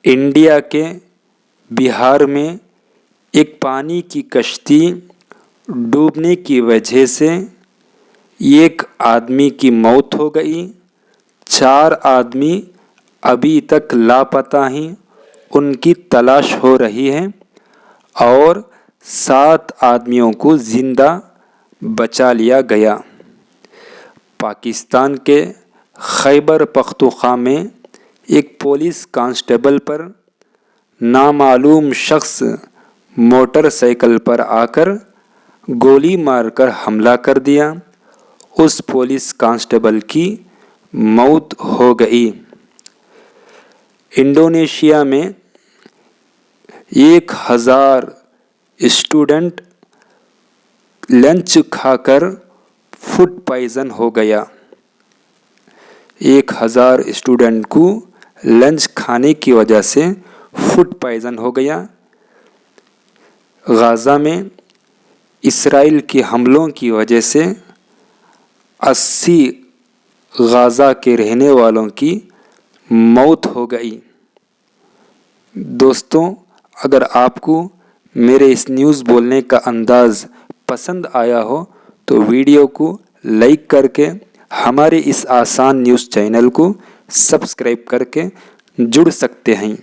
India के बिहार में एक पानी की कश्ती डूबने की वजह से एक आदमी की मौत हो गई। 4 आदमी अभी तक लापता हैं, उनकी तलाश हो रही है और 7 आदमियों को ज़िंदा बचा लिया गया। पाकिस्तान के खैबर पख्तूनख्वा में एक पुलिस कांस्टेबल पर नामालूम शख्स मोटरसाइकिल पर आकर गोली मारकर हमला कर दिया। उस पुलिस कांस्टेबल की मौत हो गई। इंडोनेशिया में 1000 स्टूडेंट लंच खाकर फूड पॉइजन हो गया। 1000 स्टूडेंट को लंच खाने की वजह से फूड पॉइजन हो गया। गाज़ा में इसराइल के हमलों की वजह से 80 गाज़ा के रहने वालों की मौत हो गई। दोस्तों, अगर आपको मेरे इस न्यूज़ बोलने का अंदाज़ पसंद आया हो तो वीडियो को लाइक करके हमारे इस आसान न्यूज़ चैनल को सब्सक्राइब करके जुड़ सकते हैं।